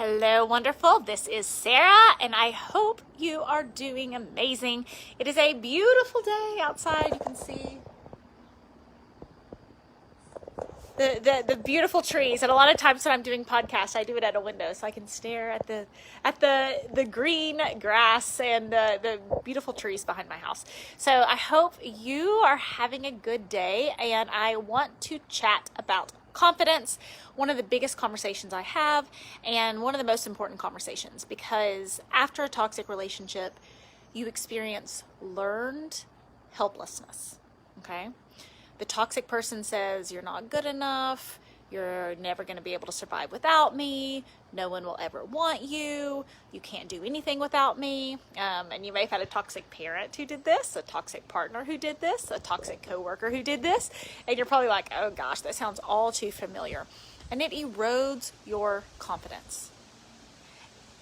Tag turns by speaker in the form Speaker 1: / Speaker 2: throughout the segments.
Speaker 1: Hello, wonderful. This is Sarah, and I hope you are doing amazing. It is a beautiful day outside. You can see the beautiful trees, and a lot of times when I'm doing podcasts, I do it at a window so I can stare at the green grass and the beautiful trees behind my house. So I hope you are having a good day, and I want to chat about confidence, one of the biggest conversations I have, and one of the most important conversations, because after a toxic relationship, you experience learned helplessness, okay? The toxic person says, you're not good enough, you're never going to be able to survive without me, no one will ever want you, you can't do anything without me. And you may have had a toxic parent who did this, a toxic partner who did this, a toxic coworker who did this, and you're probably like, oh gosh, that sounds all too familiar. And it erodes your confidence.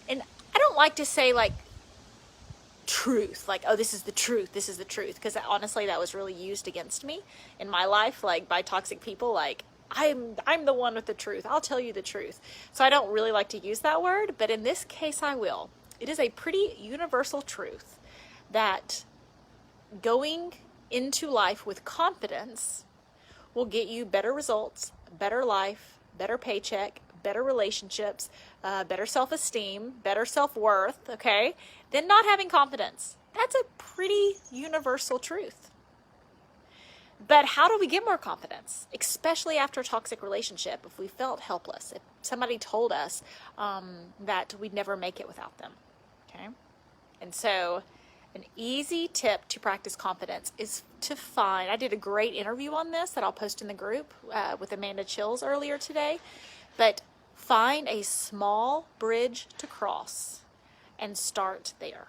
Speaker 1: And I don't like to say like truth, like, oh, this is the truth, because honestly that was really used against me in my life, like by toxic people, like I'm the one with the truth, I'll tell you the truth. So I don't really like to use that word, but in this case I will. It is a pretty universal truth that going into life with confidence will get you better results, better life, better paycheck, better relationships, better self-esteem, better self-worth, okay, than not having confidence. That's a pretty universal truth. But how do we get more confidence, especially after a toxic relationship, if we felt helpless, if somebody told us that we'd never make it without them, okay? And so an easy tip to practice confidence is to find, I did a great interview on this that I'll post in the group with Amanda Chills earlier today, but find a small bridge to cross and start there.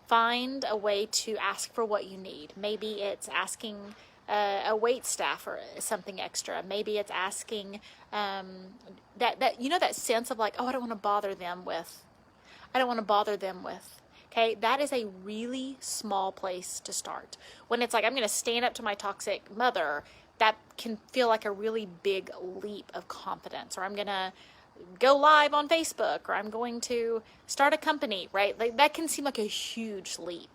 Speaker 1: Find a way to ask for what you need. Maybe it's asking a wait staff or something extra. Maybe it's asking that sense of like, oh, I don't want to bother them with. Okay, that is a really small place to start. When it's like, I'm going to stand up to my toxic mother, that can feel like a really big leap of confidence. Or I'm going to go live on Facebook, or I'm going to start a company, right? Like that can seem like a huge leap.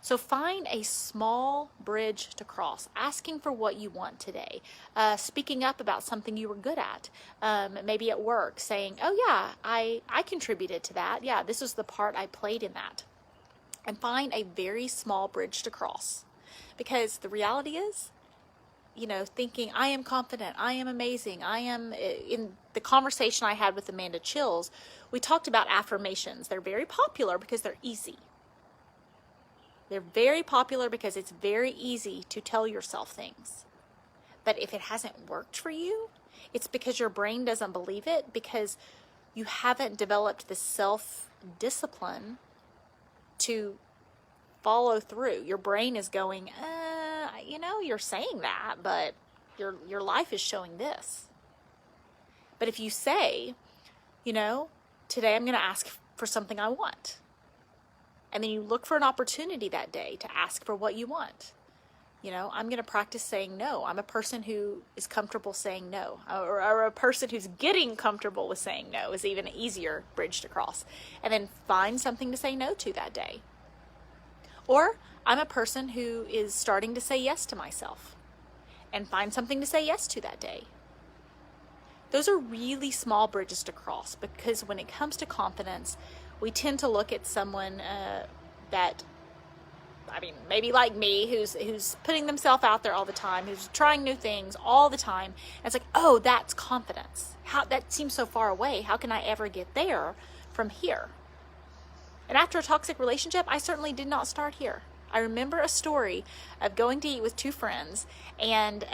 Speaker 1: So find a small bridge to cross, asking for what you want today, speaking up about something you were good at, maybe at work, saying, oh yeah, I contributed to that. Yeah, this was the part I played in that. And find a very small bridge to cross. Because the reality is, thinking I am confident, I am amazing, I am, in the conversation I had with Amanda Chills, we talked about affirmations. They're very popular because they're easy. They're very popular because it's very easy to tell yourself things. But if it hasn't worked for you, it's because your brain doesn't believe it, because you haven't developed the self-discipline to follow through. Your brain is going, you're saying that, but your life is showing this. But if you say, today I'm going to ask for something I want, and then you look for an opportunity that day to ask for what you want. I'm going to practice saying no. I'm a person who is comfortable saying no, or a person who's getting comfortable with saying no is even an easier bridge to cross. And then find something to say no to that day. Or I'm a person who is starting to say yes to myself, and find something to say yes to that day. Those are really small bridges to cross, because when it comes to confidence, we tend to look at someone maybe like me, who's putting themselves out there all the time, who's trying new things all the time. And it's like, oh, that's confidence. That seems so far away. How can I ever get there from here? And after a toxic relationship, I certainly did not start here. I remember a story of going to eat with two friends, and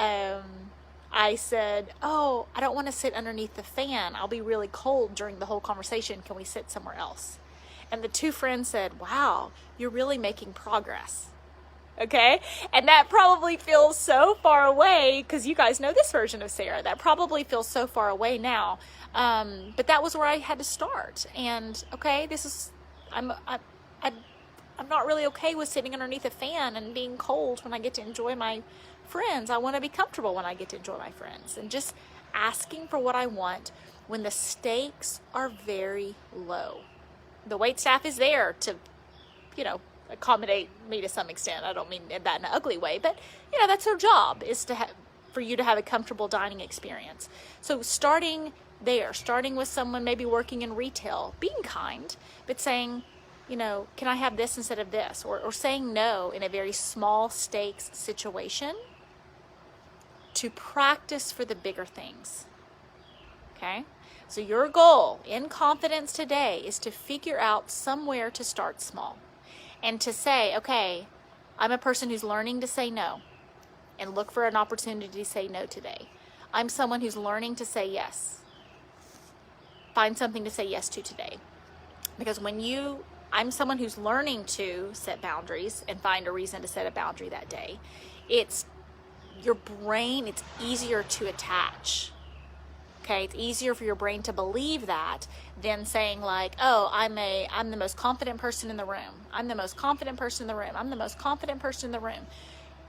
Speaker 1: I said, oh, I don't want to sit underneath the fan. I'll be really cold during the whole conversation. Can we sit somewhere else? And the two friends said, wow, you're really making progress. Okay? And that probably feels so far away, because you guys know this version of Sarah. That probably feels so far away now. But that was where I had to start. And okay, I'm not really okay with sitting underneath a fan and being cold when I get to enjoy my friends. I want to be comfortable when I get to enjoy my friends. And just asking for what I want when the stakes are very low. The wait staff is there to, accommodate me to some extent. I don't mean that in an ugly way, but that's their job, is to for you to have a comfortable dining experience. So starting there, starting with someone maybe working in retail, being kind, but saying, can I have this instead of this? Or saying no in a very small stakes situation to practice for the bigger things. Okay? So your goal in confidence today is to figure out somewhere to start small and to say, okay, I'm a person who's learning to say no and look for an opportunity to say no today. I'm someone who's learning to say yes. Find something to say yes to today. Because I'm someone who's learning to set boundaries and find a reason to set a boundary that day. It's your brain, it's easier to attach. Okay, it's easier for your brain to believe that than saying like, oh, I'm the most confident person in the room. I'm the most confident person in the room. I'm the most confident person in the room.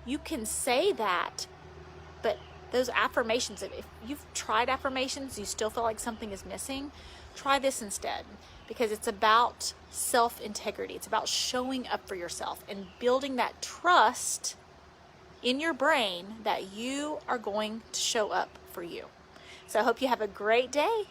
Speaker 1: You can say that, but those affirmations, if you've tried affirmations, you still feel like something is missing, try this instead, because it's about self-integrity. It's about showing up for yourself and building that trust in your brain that you are going to show up for you. So I hope you have a great day.